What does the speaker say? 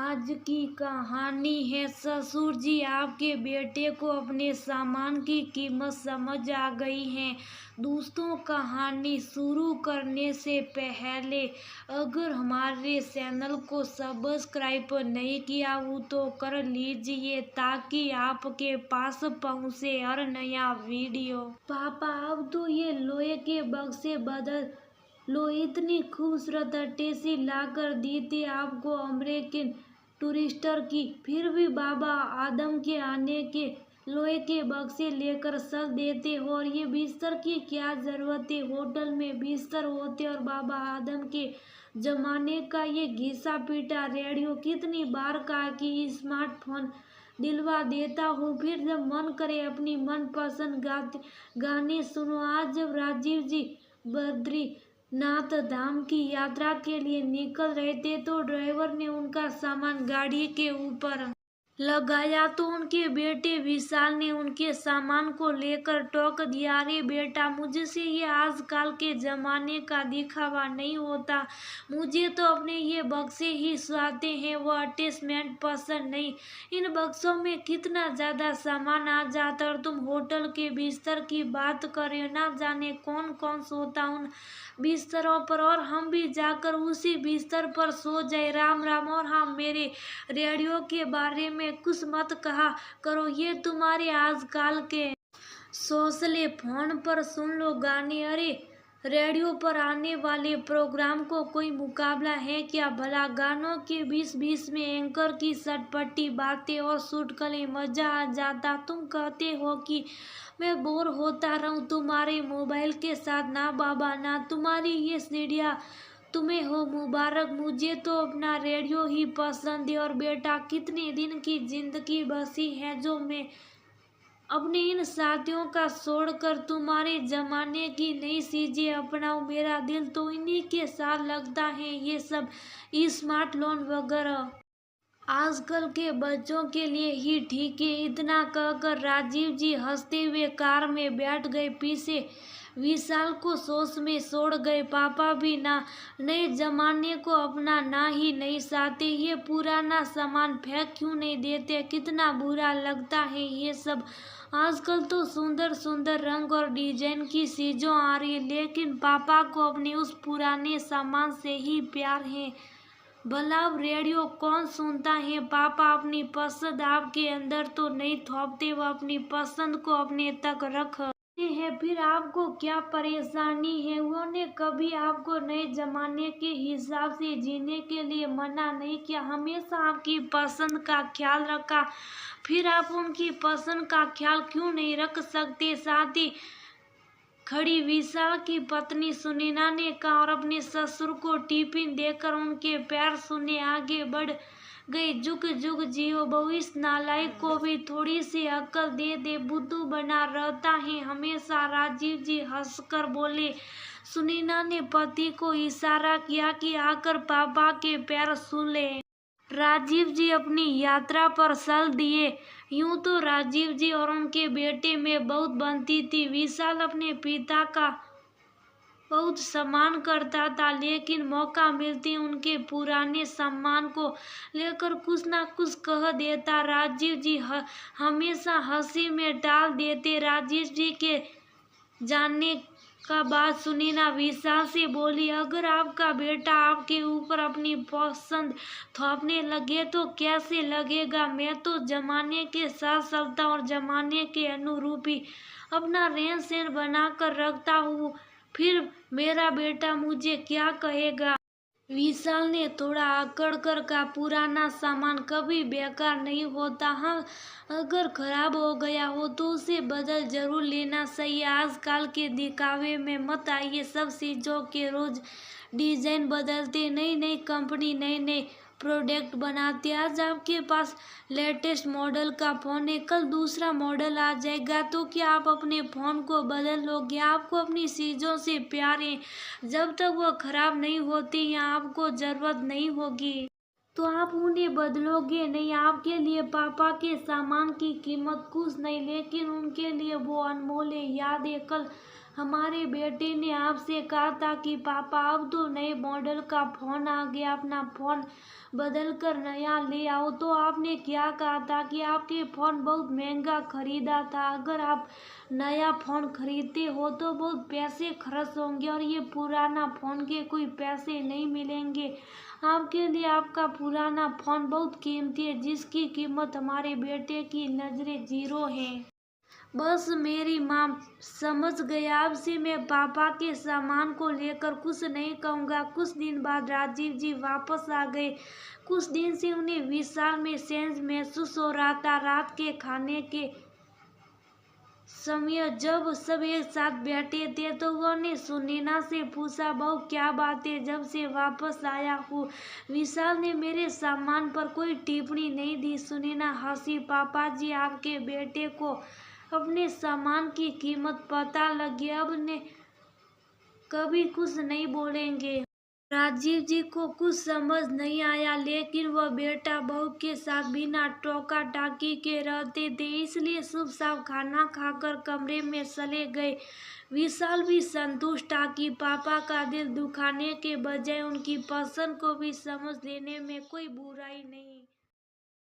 आज की कहानी है ससुर जी आपके बेटे को अपने सामान की कीमत समझ आ गई है। दोस्तों, कहानी शुरू करने से पहले अगर हमारे चैनल को सब्सक्राइब नहीं किया हो तो कर लीजिए ताकि आपके पास पहुंचे हर नया वीडियो। पापा, अब तो ये लोहे के बक्से बदल लो। इतनी खूबसूरत टैक्सी लाकर दी थी आपको अमेरिकन टूरिस्टर की, फिर भी बाबा आदम के आने के लोहे के बक्से लेकर चल देते हो। और ये बिस्तर की क्या जरूरत है? होटल में बिस्तर होते और बाबा आदम के जमाने का ये घिसा पीटा रेडियो। कितनी बार कहा कि स्मार्टफोन दिलवा देता हूँ, फिर जब मन करे अपनी मनपसंद गाने सुनो। आज जब राजीव जी बद्रीनाथ धाम की यात्रा के लिए निकल रहे थे तो ड्राइवर ने उनका सामान गाड़ी के ऊपर लगाया तो उनके बेटे विशाल ने उनके सामान को लेकर टोक दिया, अरे बेटा, मुझसे ये आजकल के जमाने का दिखावा नहीं होता, मुझे तो अपने ये बक्से ही सुहाते हैं, वो अटैचमेंट पसंद नहीं। इन बक्सों में कितना ज्यादा सामान आ जाता और तुम होटल के बिस्तर की बात करें, ना जाने कौन कौन सोता उन बिस्तरों पर और हम भी जाकर उसी बिस्तर पर सो जाए। राम राम। और हाँ, मेरे रेडियो के बारे में कुछ मत कहा करो, ये तुम्हारे आजकल के सोशले फोन पर सुन लो गाने। अरे, रेडियो पर आने वाले प्रोग्राम को कोई मुकाबला है क्या भला? गानों के बीच बीच में एंकर की सटपटी बातें और चुटकुले, मजा आ जाता। तुम कहते हो कि मैं बोर होता रहूं तुम्हारे मोबाइल के साथ। ना बाबा ना, तुम्हारी ये सीढ़ियाँ तुम्हें हो मुबारक, मुझे तो अपना रेडियो ही पसंद है। और बेटा, कितने दिन की जिंदगी बसी है जो मैं अपने इन साथियों का छोड़कर तुम्हारे जमाने की नई चीजें अपनाऊं। मेरा दिल तो इन्हीं के साथ लगता है, ये सब स्मार्ट लोन वगैरह आजकल के बच्चों के लिए ही ठीक है। इतना कहकर राजीव जी हंसते हुए कार में बैठ गए। पीछे विशाल को सोच में छोड़ गए। पापा भी ना नए जमाने को अपना ना ही नहीं चाहते, ये पुराना सामान फेंक क्यों नहीं देते? कितना बुरा लगता है ये सब। आजकल तो सुंदर सुंदर रंग और डिजाइन की चीजों आ रही है, लेकिन पापा को अपने उस पुराने सामान से ही प्यार है। भला अब रेडियो कौन सुनता है? पापा अपनी पसंद आपके अंदर तो नहीं थोपते, वो अपनी पसंद को अपने तक रखते हैं। फिर आपको क्या परेशानी है? उन्होंने कभी आपको नए जमाने के हिसाब से जीने के लिए मना नहीं किया, हमेशा आपकी पसंद का ख्याल रखा। फिर आप उनकी पसंद का ख्याल क्यों नहीं रख सकते? साथ ही खड़ी विशाल की पत्नी सुनीना ने कहा और अपने ससुर को टिफिन देकर उनके पैर छूने आगे बढ़ गई। जुग जुग जियो बहु, इस नालायक को भी थोड़ी सी अक्ल दे दे, बुद्धू बना रहता है हमेशा। राजीव जी हंसकर बोले। सुनीना ने पति को इशारा किया कि आकर पापा के पैर छू ले। राजीव जी अपनी यात्रा पर चल दिए। यूं तो राजीव जी और उनके बेटे में बहुत बनती थी। विशाल अपने पिता का बहुत सम्मान करता था, लेकिन मौका मिलते उनके पुराने सम्मान को लेकर कुछ ना कुछ कह देता। राजीव जी हमेशा हंसी में टाल देते। राजीव जी के जानने का बात सुनीना विशाल से बोली, अगर आपका बेटा आपके ऊपर अपनी पसंद थोपने लगे तो कैसे लगेगा? मैं तो जमाने के साथ चलता और जमाने के अनुरूप ही अपना रहन सहन बना कर रखता हूँ, फिर मेरा बेटा मुझे क्या कहेगा? विशाल ने थोड़ा आकड़ कर कहा, पुराना सामान कभी बेकार नहीं होता। हाँ, अगर खराब हो गया हो तो उसे बदल जरूर लेना चाहिए। आजकल के दिखावे में मत आइए, सब चीजों के रोज डिजाइन बदलते, नई नई कंपनी नए नए प्रोडक्ट बनाते। आज आपके पास लेटेस्ट मॉडल का फोन है, कल दूसरा मॉडल आ जाएगा, तो क्या आप अपने फोन को बदल लोगे? आपको अपनी चीजों से प्यार है, जब तक वो खराब नहीं होती या आपको जरूरत नहीं होगी तो आप उन्हें बदलोगे नहीं। आपके लिए पापा के सामान की कीमत कुछ नहीं, लेकिन उनके लिए वो अनमोल है। याद है कल हमारे बेटे ने आपसे कहा था कि पापा अब तो नए मॉडल का फ़ोन आ गया, अपना फ़ोन बदल कर नया ले आओ। तो आपने क्या कहा था कि आपके फ़ोन बहुत महंगा खरीदा था, अगर आप नया फ़ोन खरीदते हो तो बहुत पैसे खर्च होंगे और ये पुराना फ़ोन के कोई पैसे नहीं मिलेंगे। आपके लिए आपका पुराना फ़ोन बहुत कीमती है, जिसकी कीमत हमारे बेटे की नज़रें ज़ीरो है। बस मेरी माँ समझ गई, अब से मैं पापा के सामान को लेकर कुछ नहीं कहूँगा। कुछ दिन बाद राजीव जी वापस आ गए। कुछ दिन से उन्हें विशाल में सेंस महसूस हो रहा था। रात के खाने के समय जब सब एक साथ बैठे थे तो उन्होंने सुनैना से पूछा, बहू क्या बात है, जब से वापस आया हूँ विशाल ने मेरे सामान पर कोई टिप्पणी नहीं दी। सुनैना हंसी, पापा जी आपके बेटे को अपने सामान की कीमत पता लगी, अब ने कभी कुछ नहीं बोलेंगे। राजीव जी को कुछ समझ नहीं आया, लेकिन वह बेटा बहू के साथ बिना टोका टाकी के रहते थे, इसलिए शुभ साफ खाना खाकर कमरे में चले गए। विशाल भी संतुष्ट था कि पापा का दिल दुखाने के बजाय उनकी पसंद को भी समझ लेने में कोई बुराई नहीं।